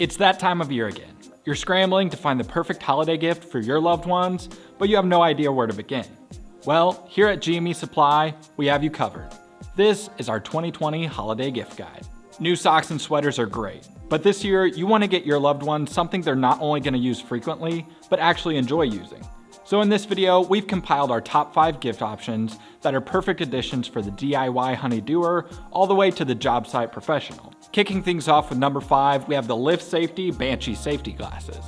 It's that time of year again. You're scrambling to find the perfect holiday gift for your loved ones, but you have no idea where to begin. Well, here at GME Supply, we have you covered. This is our 2020 holiday gift guide. New socks and sweaters are great, but this year you want to get your loved one something they're not only going to use frequently, but actually enjoy using. So in this video, we've compiled our top 5 gift options that are perfect additions for the DIY honeydewer all the way to the job site professional. Kicking things off with number 5, we have the Lift Safety Banshee safety glasses.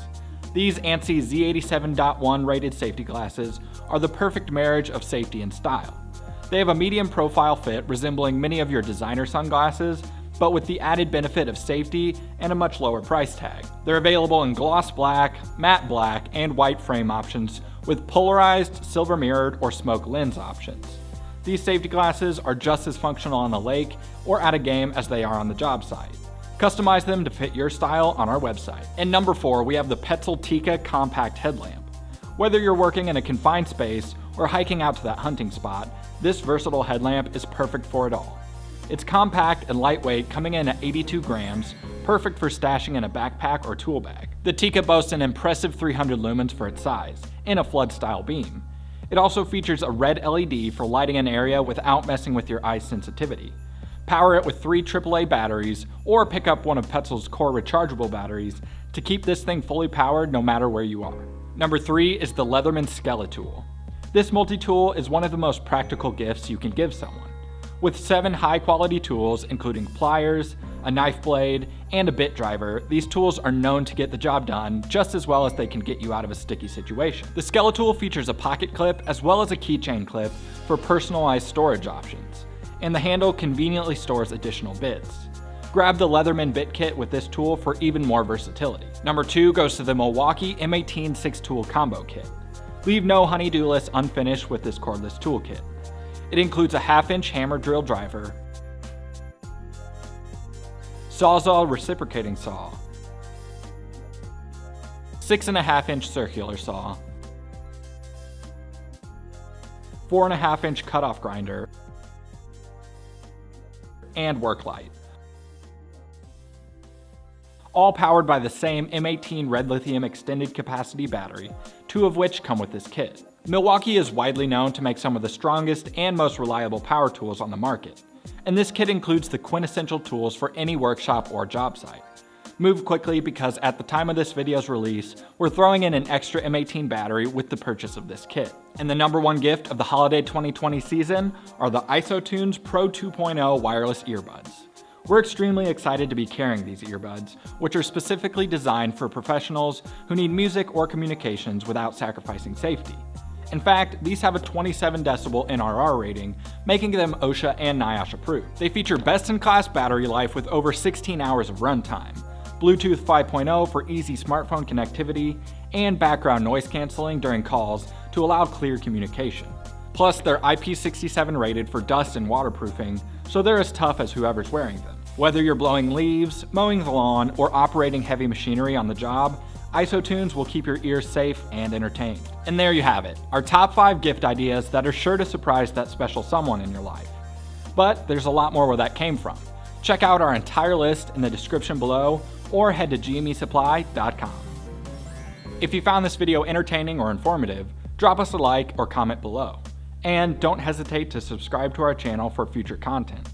These ANSI Z87.1 rated safety glasses are the perfect marriage of safety and style. They have a medium profile fit resembling many of your designer sunglasses, but with the added benefit of safety and a much lower price tag. They're available in gloss black, matte black, and white frame options with polarized, silver mirrored, or smoke lens options. These safety glasses are just as functional on the lake or at a game as they are on the job site. Customize them to fit your style on our website. And number 4, we have the Petzl Tikka compact headlamp. Whether you're working in a confined space or hiking out to that hunting spot, this versatile headlamp is perfect for it all. It's compact and lightweight, coming in at 82 grams, perfect for stashing in a backpack or tool bag. The Tikka boasts an impressive 300 lumens for its size, and a flood-style beam. It also features a red LED for lighting an area without messing with your eye sensitivity. Power it with 3 AAA batteries, or pick up one of Petzl's core rechargeable batteries to keep this thing fully powered no matter where you are. Number 3 is the Leatherman SKELETOOL. This multi-tool is one of the most practical gifts you can give someone. With 7 high-quality tools, including pliers, a knife blade, and a bit driver, these tools are known to get the job done just as well as they can get you out of a sticky situation. The SKELETOOL features a pocket clip as well as a keychain clip for personalized storage options, and the handle conveniently stores additional bits. Grab the Leatherman bit kit with this tool for even more versatility. Number 2 goes to the Milwaukee M18 6-tool combo kit. Leave no honeydew list unfinished with this cordless toolkit. It includes a 1/2-inch hammer drill driver, Sawzall reciprocating saw, 6.5-inch circular saw, 4.5-inch cutoff grinder, and work light. All powered by the same M18 red lithium extended capacity battery, 2 of which come with this kit. Milwaukee is widely known to make some of the strongest and most reliable power tools on the market, and this kit includes the quintessential tools for any workshop or job site. Move quickly because at the time of this video's release, we're throwing in an extra M18 battery with the purchase of this kit. And the number 1 gift of the holiday 2020 season are the ISOtune Pro 2.0 wireless earbuds. We're extremely excited to be carrying these earbuds, which are specifically designed for professionals who need music or communications without sacrificing safety. In fact, these have a 27 decibel NRR rating, making them OSHA and NIOSH approved. They feature best-in-class battery life with over 16 hours of runtime, Bluetooth 5.0 for easy smartphone connectivity, and background noise canceling during calls to allow clear communication. Plus, they're IP67 rated for dust and waterproofing, so they're as tough as whoever's wearing them. Whether you're blowing leaves, mowing the lawn, or operating heavy machinery on the job, ISOtunes will keep your ears safe and entertained. And there you have it, our top 5 gift ideas that are sure to surprise that special someone in your life. But there's a lot more where that came from. Check out our entire list in the description below, or head to gmesupply.com. If you found this video entertaining or informative, drop us a like or comment below. And don't hesitate to subscribe to our channel for future content.